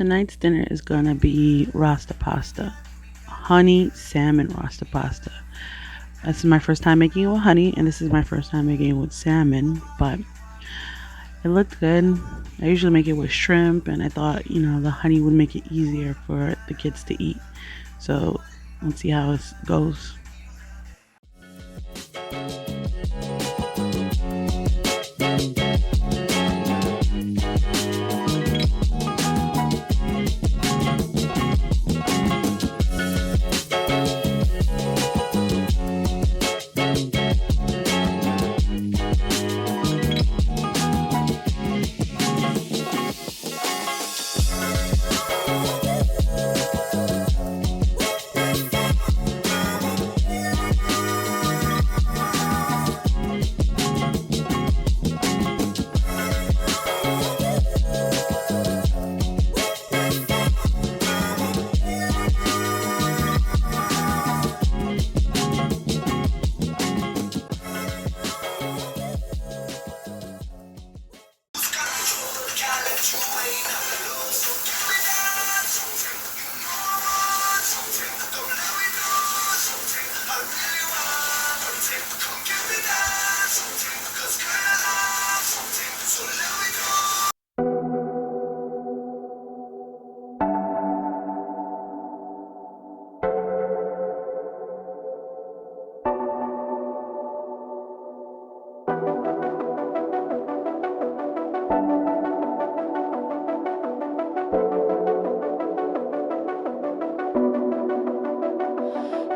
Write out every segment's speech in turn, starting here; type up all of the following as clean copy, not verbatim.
Tonight's dinner is gonna be rasta pasta, honey salmon rasta pasta. This is my first time making it with honey, and this is my first time making it with salmon, but it looked good. I usually make it with shrimp, and I thought, the honey would make it easier for the kids to eat. So let's see how it goes.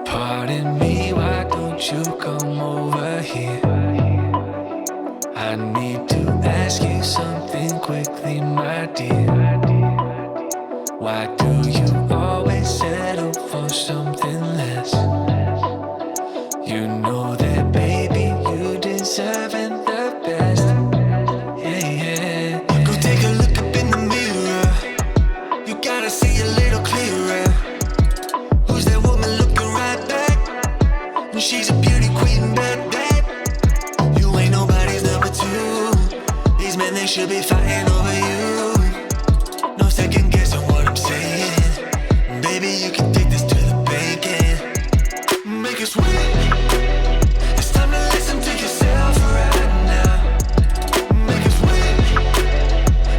Pardon me, why don't you come over here? I need to ask you something quickly, my dear. Why do you always settle for something less? You know that, baby, you deserving the best. Yeah, yeah. Go take a look up in the mirror. You gotta see a little clearer. Who's that woman looking right back? And she's a beauty queen, bad. You ain't nobody's number two. These men, they should be fighting over you. No second guessing what I'm saying. Baby, you can take this to the bank and make it sweet. It's time to listen to yourself right now. Make it sweet.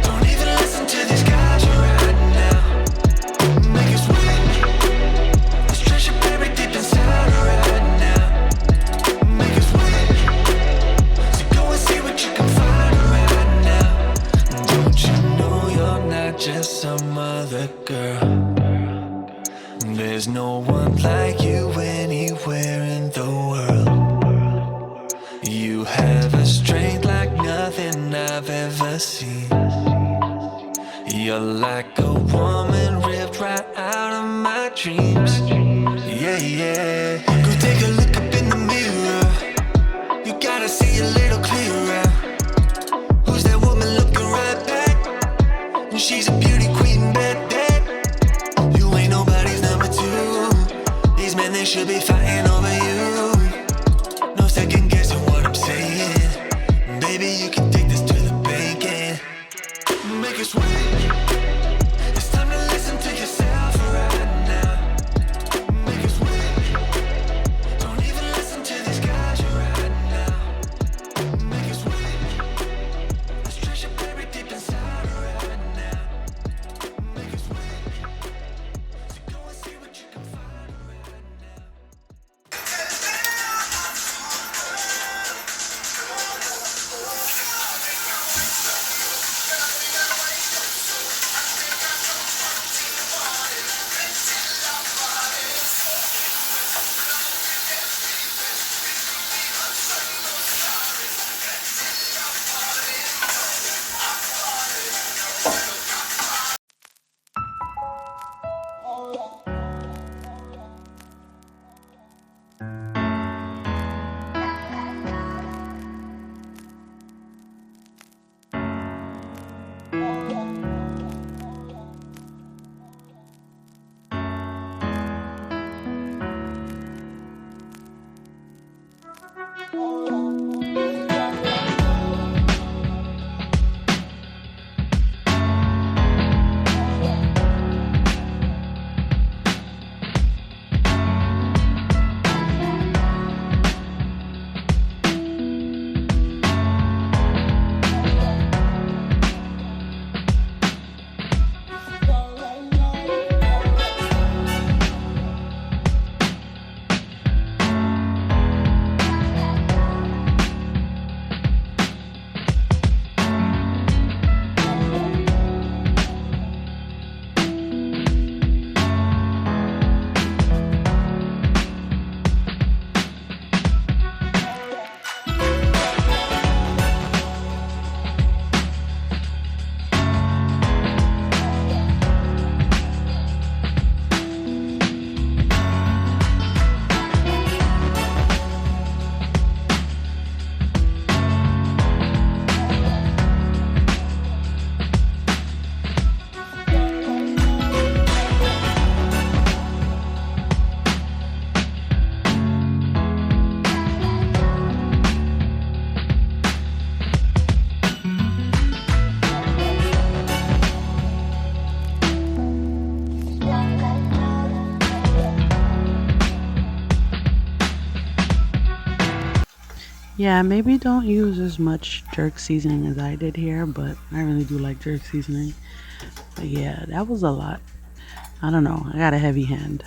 Don't even listen to these guys right now. Make it sweet. This treasure buried deep inside right now. Make it sweet. So go and see what you can find right now. Don't you know you're not just some other girl? There's no one like you anywhere in the world. You have a strength like nothing I've ever seen. You're like a woman ripped right out of my dreams. Yeah, yeah. Go take a look up in the mirror. You gotta see a little clearer. Who's that woman looking right back? And she's a beauty queen, bad. You ain't nobody's number two. These men, they should be fighting over you. No second guessing what I'm saying. Baby, you can take this to the bank and make it sweet. It's time to listen to yourself right now. Make it sweet. Don't even listen to these guys right now. Make it sweet. This treasure buried deep inside right now. Make it sweet. So go and see what you can find right now. Yeah, maybe don't use as much jerk seasoning as I did here, but I really do like jerk seasoning. But yeah, that was a lot. I don't know. I got a heavy hand.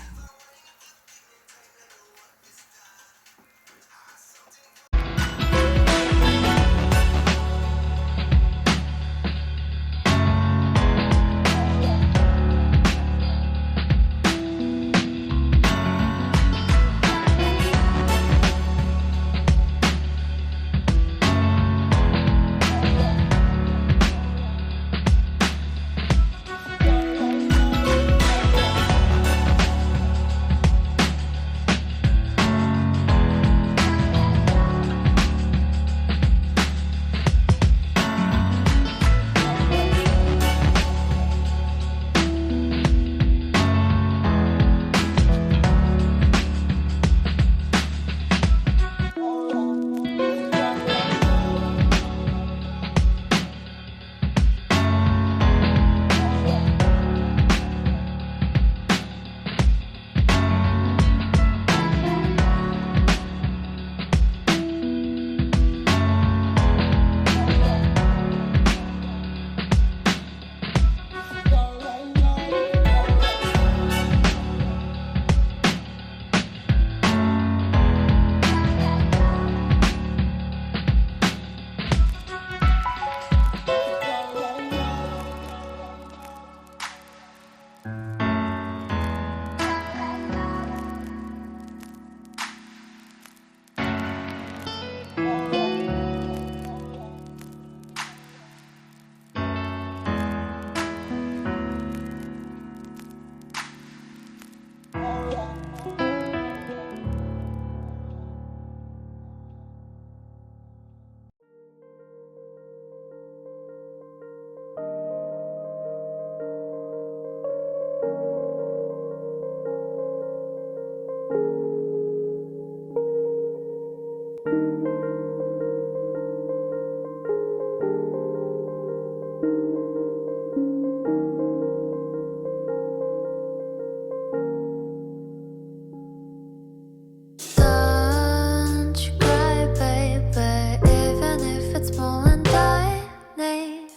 Don't you cry, baby, even if it's small and tiny.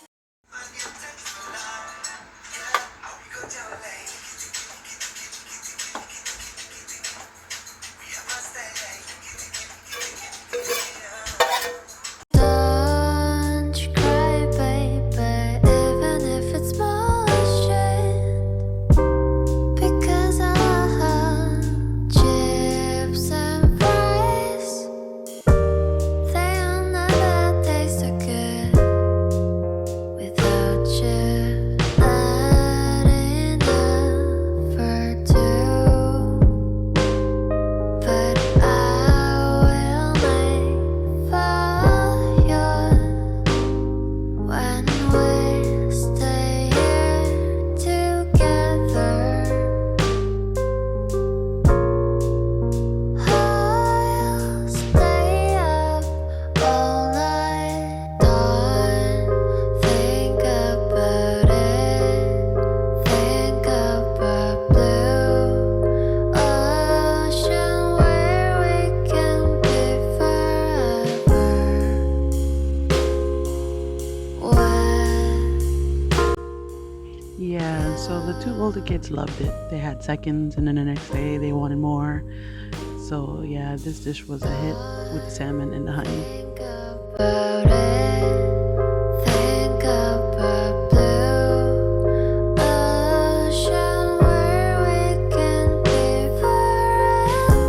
Don't you cry, baby, even if it's small as shit. Because I have chips and fries. They'll never taste so good without you. Not enough for two, but I will make for you when we stay here together. I'll stay up all night. Don't think about it. Think about blue ocean where we can be forever. What? Yeah, so the two older kids loved it. They had seconds, and then the next day they wanted more. So yeah, this dish was a hit with the salmon and the honey. Think about it. Think about blue ocean where we can be forever.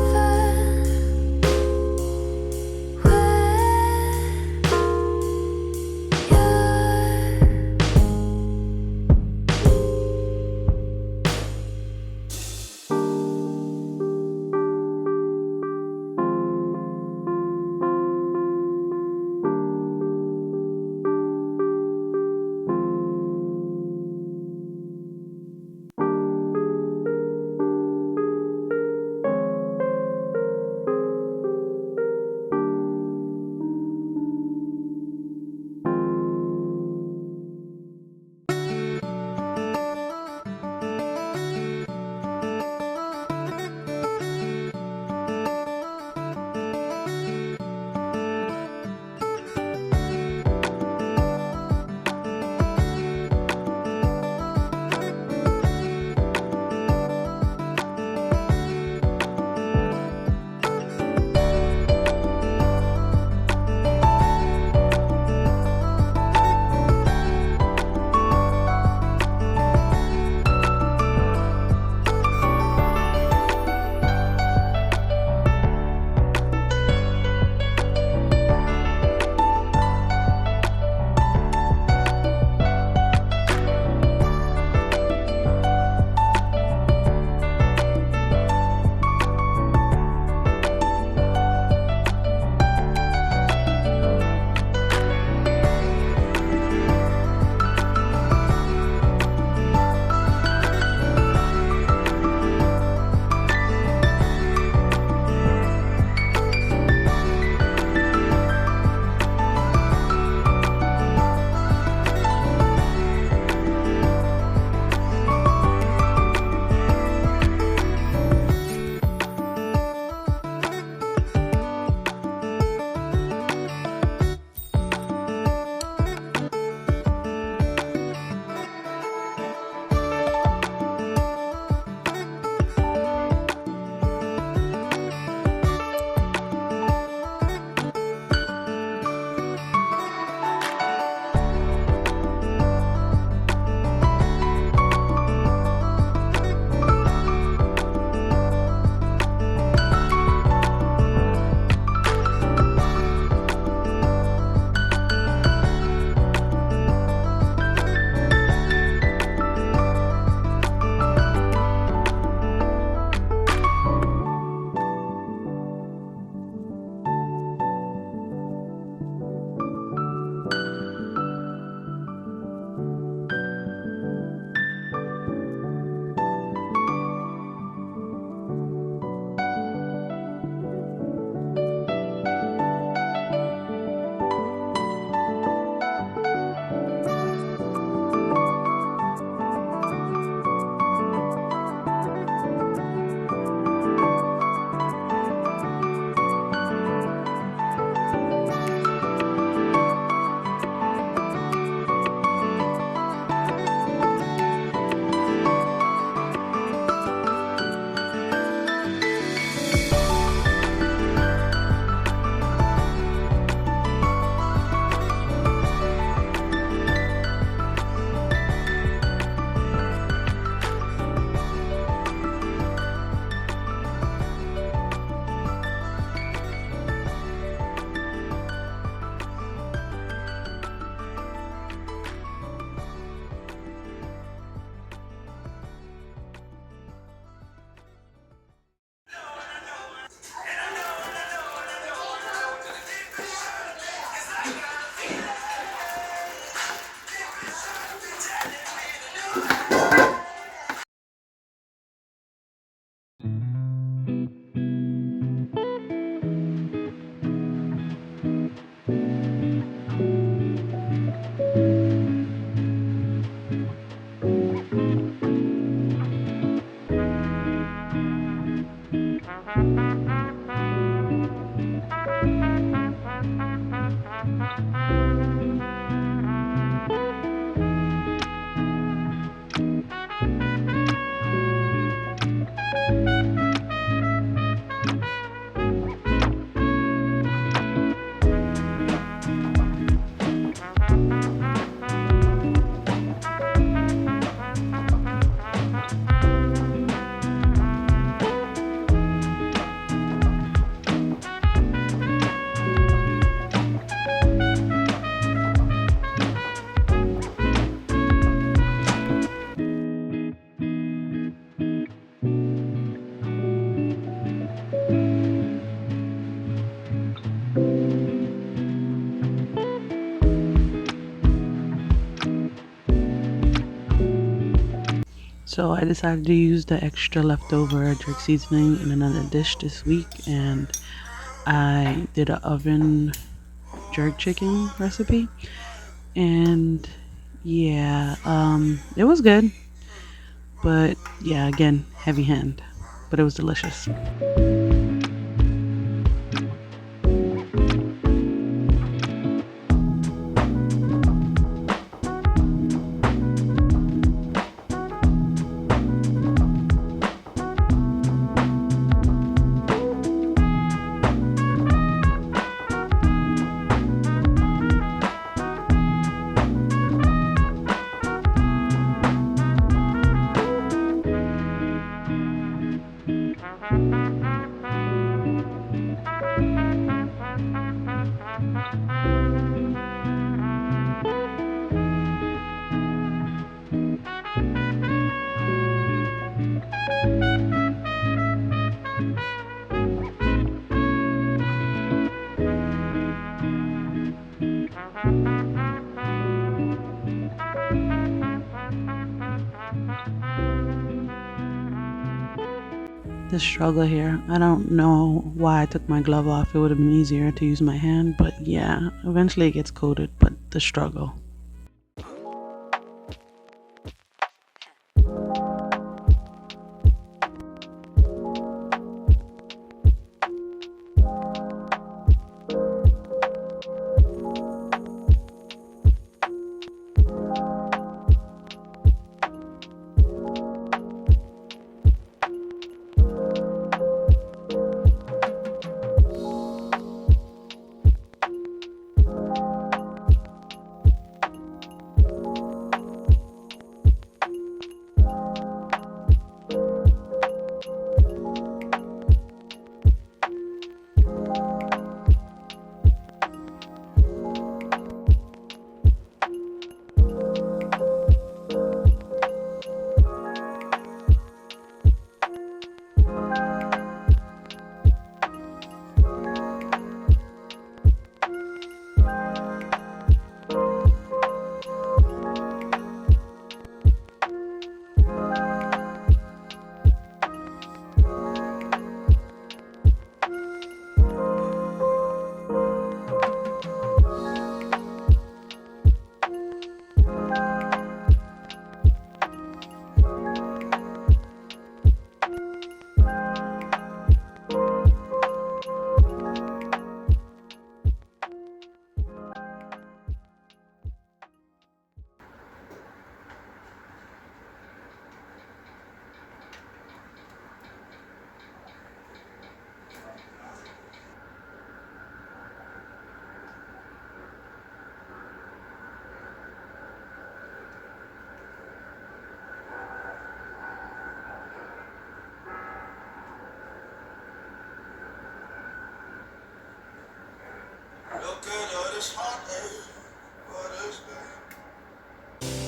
So I decided to use the extra leftover jerk seasoning in another dish this week, and I did an oven jerk chicken recipe, and yeah, it was good, but yeah, again, heavy hand, but it was delicious. The struggle here. I don't know why I took my glove off. It would have been easier to use my hand, but yeah, eventually it gets coated, but the struggle.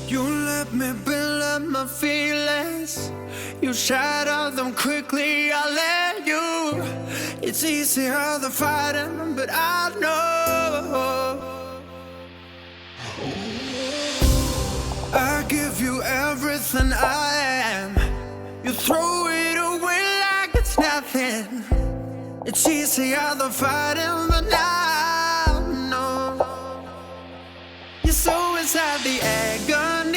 You let me build up my feelings. You shatter them quickly, I let you. It's easier than fighting, but I know I give you everything I am. You throw it away like it's nothing. It's easier than fighting, but I know you're so inside the agony.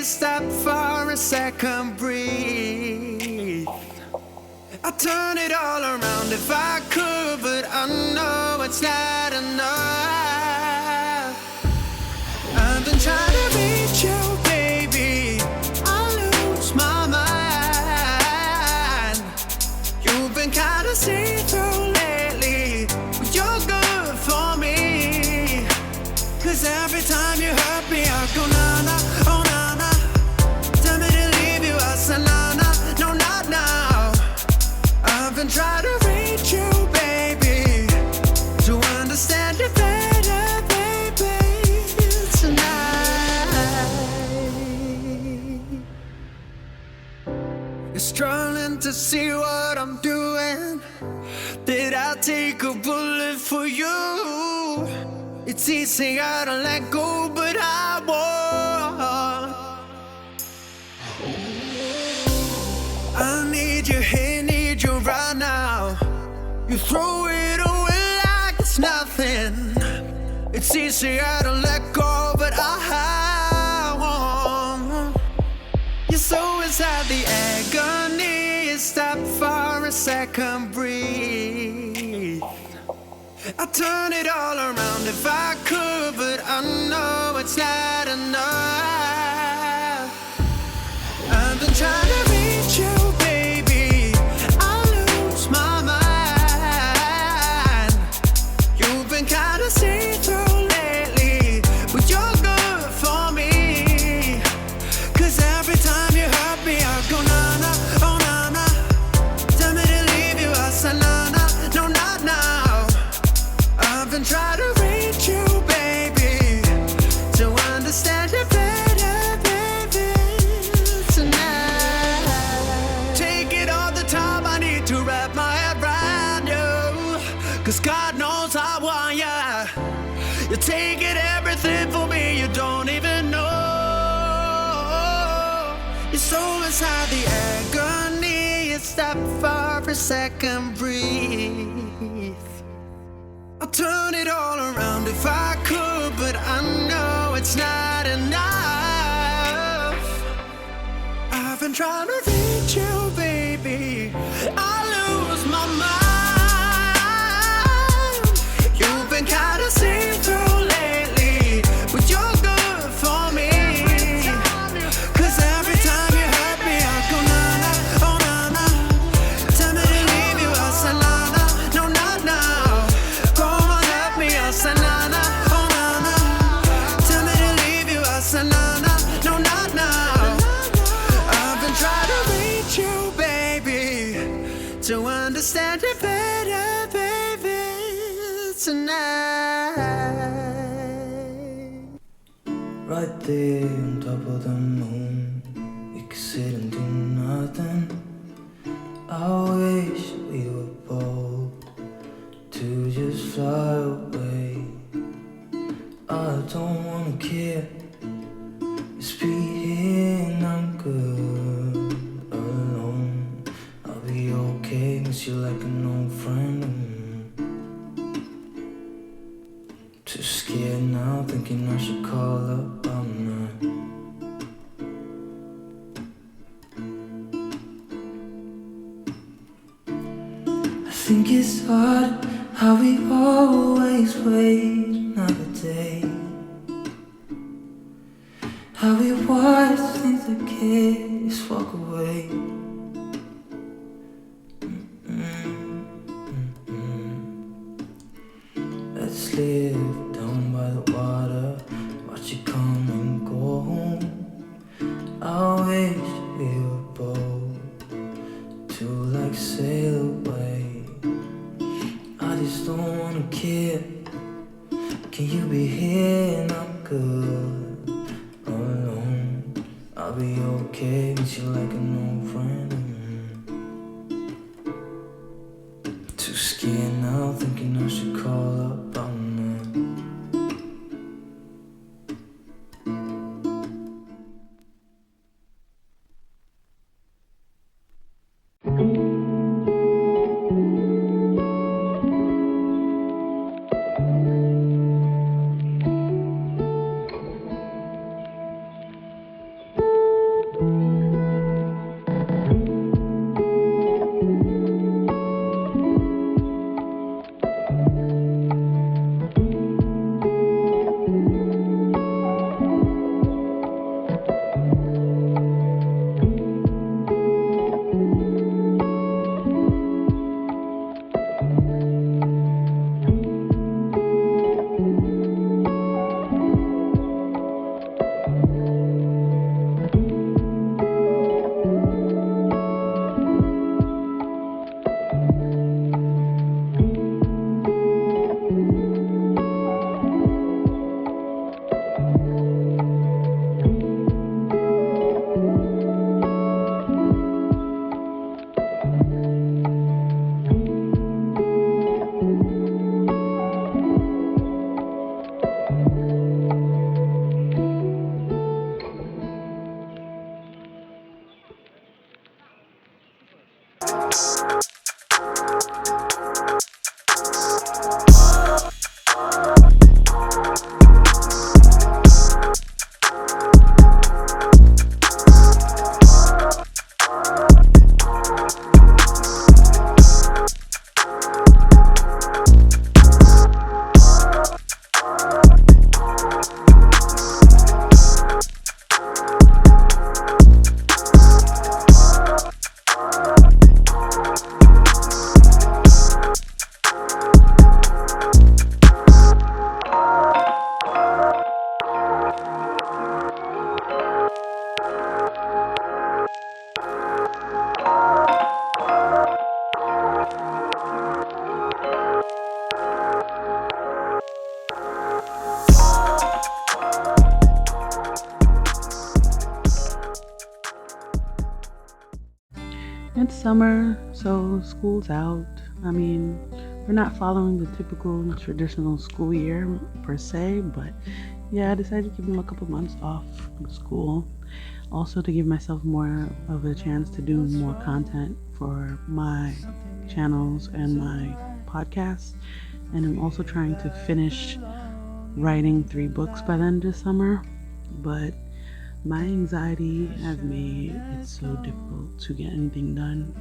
Stop for a second, breathe. I I'd turn it all around if I could, but I know it's not enough. I've been trying to reach you, baby. I lose my mind. You've been kinda see-through lately, but you're good for me. Cause every time you hurt me, I go na-na, oh na-na. Tell me to leave you, I say na-na, no not now. I've been trying to reach you, baby, to understand you better, baby, tonight. You're struggling to see what I'm doing. Did I take a bullet for you? It's easier to let go, but I won't. I need you here, need you right now. You throw it away like it's nothing. It's easier to let go, but I won't. You're so inside the agony. Stop for a second, breathe. I'd turn it all around if I could, but I know it's not enough. I've been trying to reach you, baby. I lose my mind. You've been kinda see-through lately, but you're good for me. Cause every time you hurt me, I go na-na, oh na-na. Tell me to leave you, I say na-na, no not now. I've been trying to reach you, baby, to understand you better, baby, tonight. Take it all the time, I need to wrap my head around you. Cause God knows I want ya. You take it everything for me, you don't even know. You're so inside the agony. You stop for a second, breathe. I'll turn it all around if I could, but I know it's not enough. I've been trying to reach you, baby. I lose my mind. You've been kinda see-through lately, but you're good for me. Cause every time you hurt me, I go na-na, oh na-na. Tell me to leave you, I say na-na, no not now. Go on, help me, I say na-na, oh na-na. Tell me to leave you, I say na-na, no not now. I've been trying to reach you, baby, to understand you better, baby, tonight. Right there on top of the moon, we could sit and do nothing. I wish we were bold to just fly away. I don't wanna care, just be here and I'm good alone. I'll be okay, miss you like an old friend. Too scared now, thinking I should call up all night. I think it's hard how we always wait another day. How we watch things that can't just walk away. Let's live down by the water, watch it come and go home. I wish we were bold to like sail away. I just don't wanna care. Can you be here and I'm good alone? I'll be okay, miss you like an old friend. Too scared now, thinking I should call up all night. summer, so school's out. I mean, we're not following the typical traditional school year per se, but yeah, I decided to give them a couple months off from school. Also, to give myself more of a chance to do more content for my channels and my podcasts. And I'm also trying to finish writing 3 books by the end of the summer. But my anxiety has made it so difficult to get anything done.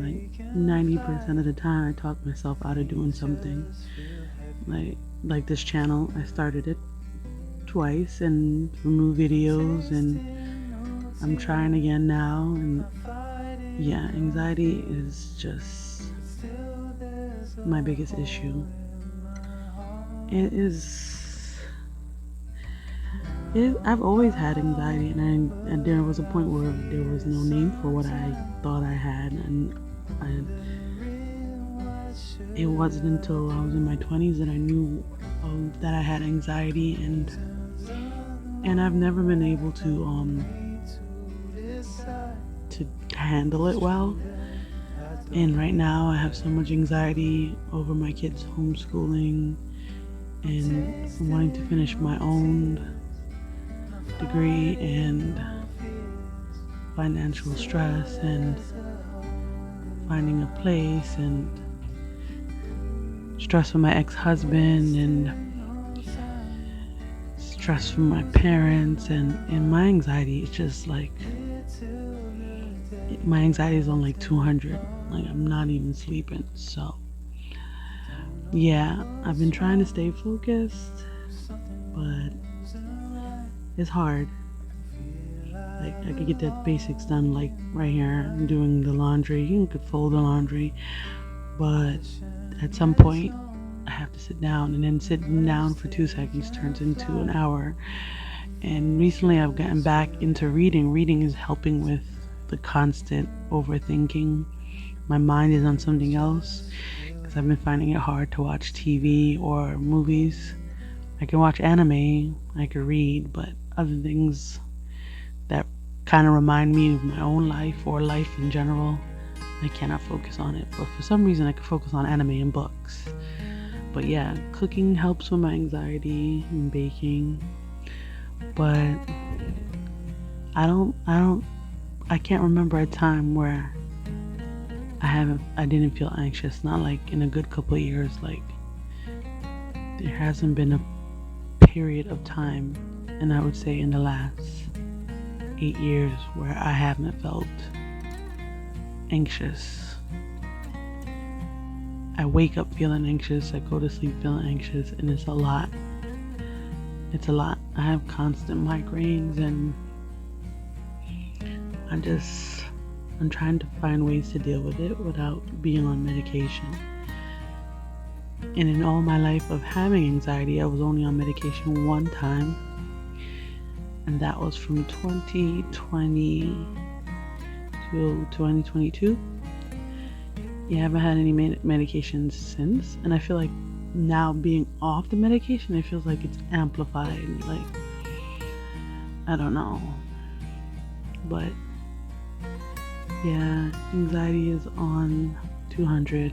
Like 90% of the time, I talk myself out of doing something. Like this channel, I started it twice and removed videos, and I'm trying again now. And yeah, anxiety is just my biggest issue. It is. I've always had anxiety, and there was a point where there was no name for what I thought I had, and it wasn't until I was in my 20s that I knew that I had anxiety, and I've never been able to handle it well. And right now, I have so much anxiety over my kids' homeschooling and wanting to finish my own degree, and financial stress, and finding a place, and stress from my ex-husband, and stress from my parents, and my anxiety is just like, my anxiety is on like 200. Like, I'm not even sleeping. So yeah, I've been trying to stay focused, but it's hard. Like, I could get the basics done, like right here, I'm doing the laundry. You could fold the laundry, but at some point I have to sit down, and then sitting down for 2 seconds turns into an hour. And recently I've gotten back into reading. Reading is helping with the constant overthinking. My mind is on something else because I've been finding it hard to watch TV or movies. I can watch anime, I can read, but other things that kind of remind me of my own life or life in general, I cannot focus on it. But for some reason, I can focus on anime and books. But yeah, cooking helps with my anxiety, and baking. But I can't remember a time where I didn't feel anxious. Not like in a good couple of years. Like, there hasn't been a period of time, and I would say in the last 8 years, where I haven't felt anxious. I wake up feeling anxious, I go to sleep feeling anxious, and it's a lot. It's a lot. I have constant migraines, and I'm trying to find ways to deal with it without being on medication. And in all my life of having anxiety, I was only on medication one time, and that was from 2020 to 2022. Yeah, I haven't had any medications since, and I feel like now being off the medication, it feels like it's amplified. Like, I don't know, but yeah, anxiety is on 200,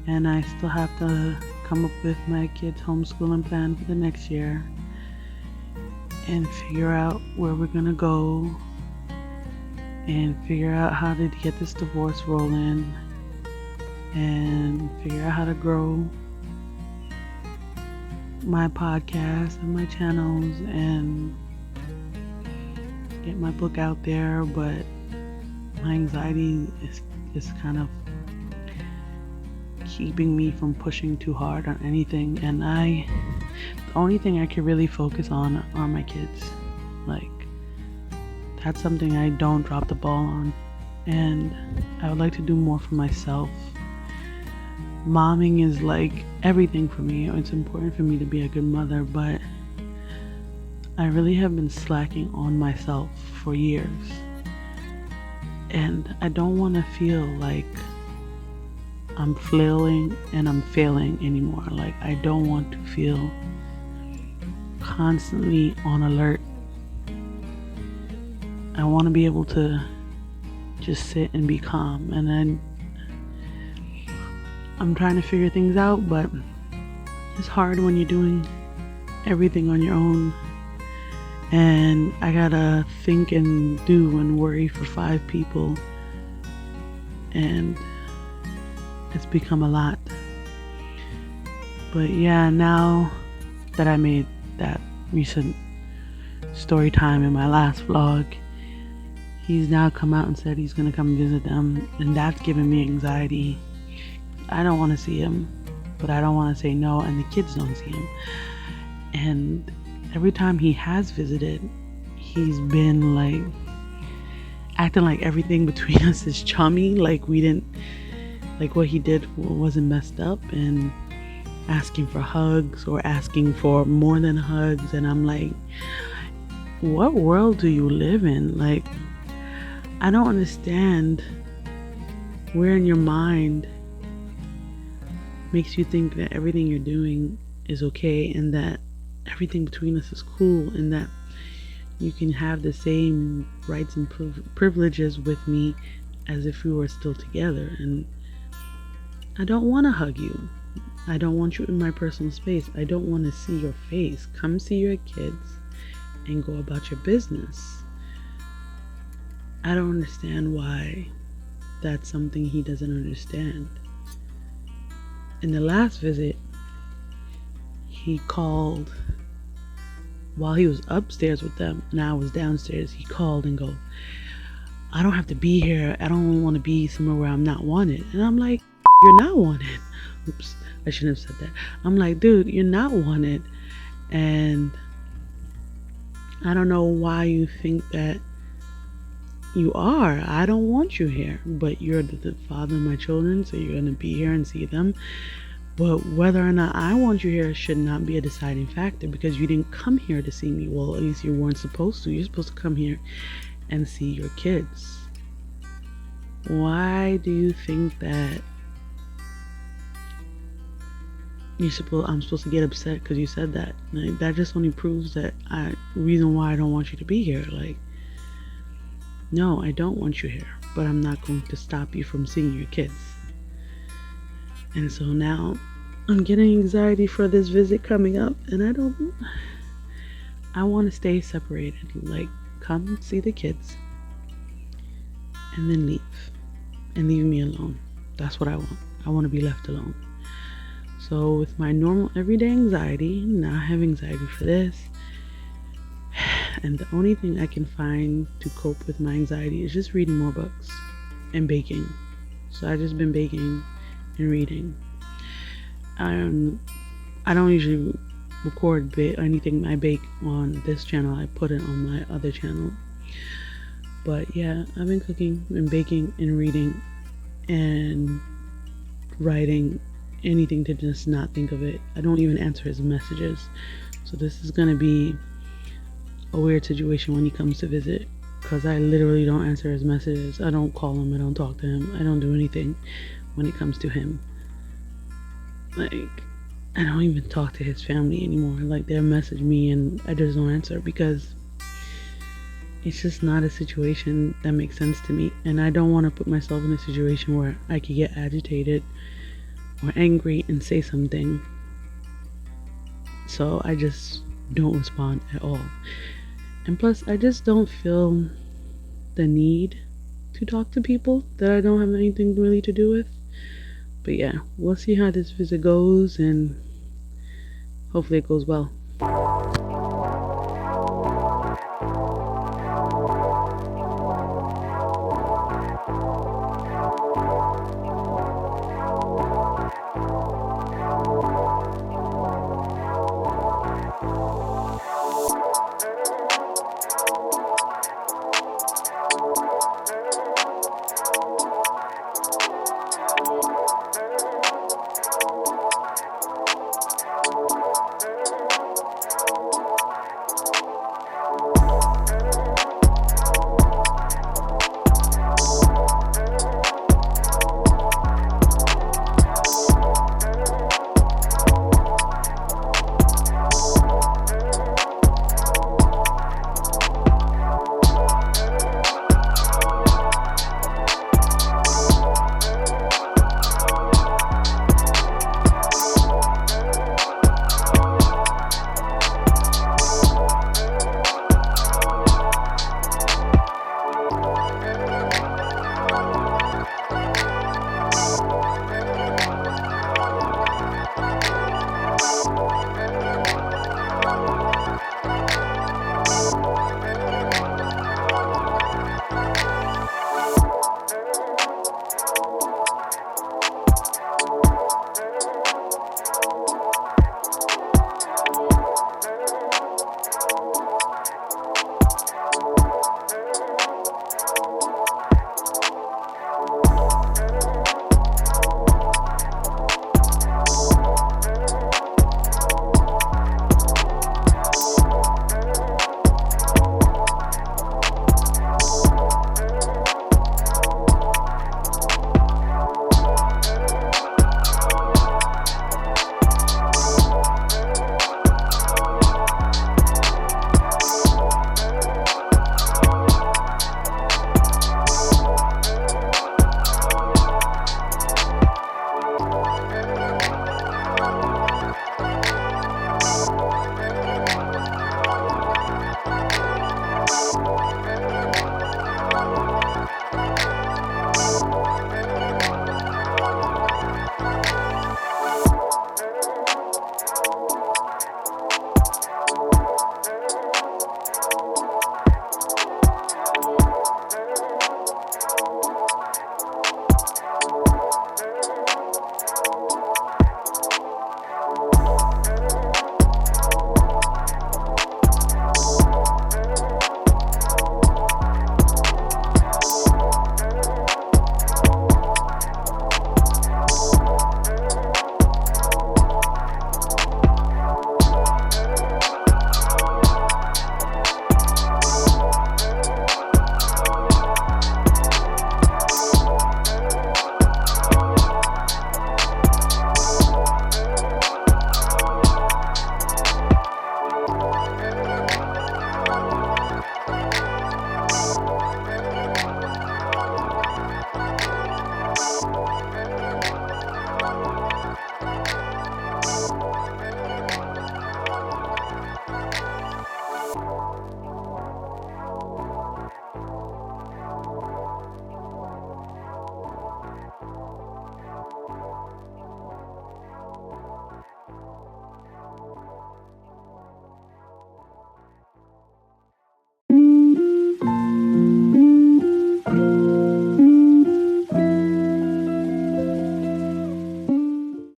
and I still have to come up with my kids' homeschooling plan for the next year and figure out where we're gonna go and figure out how to get this divorce rolling and figure out how to grow my podcast and my channels and get my book out there. But my anxiety is kind of keeping me from pushing too hard on anything, and the only thing I can really focus on are my kids. Like, that's something I don't drop the ball on, and I would like to do more for myself. Momming is like everything for me. It's important for me to be a good mother, but I really have been slacking on myself for years, and I don't want to feel like I'm flailing and I'm failing anymore. Like, I don't want to feel constantly on alert. I want to be able to just sit and be calm. And then I'm trying to figure things out, but it's hard when you're doing everything on your own. And I gotta think and do and worry for 5 people. And it's become a lot. But yeah, now that I made that recent story time in my last vlog, he's now come out and said he's gonna come visit them, and that's giving me anxiety. I don't want to see him, but I don't want to say no, and the kids don't see him. And every time he has visited, he's been like acting like everything between us is chummy, like we didn't, like what he did wasn't messed up, and asking for hugs or asking for more than hugs. And I'm like, what world do you live in? Like, I don't understand where in your mind makes you think that everything you're doing is okay, and that everything between us is cool, and that you can have the same rights and privileges with me as if we were still together. And I don't want to hug you. I don't want you in my personal space. I don't want to see your face. Come see your kids and go about your business. I don't understand why that's something he doesn't understand. In the last visit, he called while he was upstairs with them and I was downstairs. He called and go, I don't have to be here. I don't want to be somewhere where I'm not wanted. And I'm like, you're not wanted. Oops, I shouldn't have said that. I'm like, dude, you're not wanted. And I don't know why you think that you are. I don't want you here, but you're the father of my children, so you're going to be here and see them. But whether or not I want you here should not be a deciding factor, because you didn't come here to see me. Well, at least you weren't supposed to. You're supposed to come here and see your kids. Why do you think that I'm supposed to get upset because you said that? Like, that just only proves that reason why I don't want you to be here. Like, no, I don't want you here, but I'm not going to stop you from seeing your kids. And so now I'm getting anxiety for this visit coming up, and I want to stay separated. Like, come see the kids and then leave me alone. That's what I want. I want to be left alone. So with my normal everyday anxiety, now I have anxiety for this. And the only thing I can find to cope with my anxiety is just reading more books and baking. So I've just been baking and reading. I don't usually record anything I bake on this channel. I put it on my other channel. But yeah, I've been cooking and baking and reading and writing, anything to just not think of it. I don't even answer his messages. So this is gonna be a weird situation when he comes to visit, because I literally don't answer his messages. I don't call him. I don't talk to him. I don't do anything when it comes to him. Like, I don't even talk to his family anymore. Like, they'll message me and I just don't answer, because it's just not a situation that makes sense to me. And I don't want to put myself in a situation where I could get agitated or angry and say something. So I just don't respond at all. And plus, I just don't feel the need to talk to people that I don't have anything really to do with. But yeah, we'll see how this visit goes, and hopefully it goes well.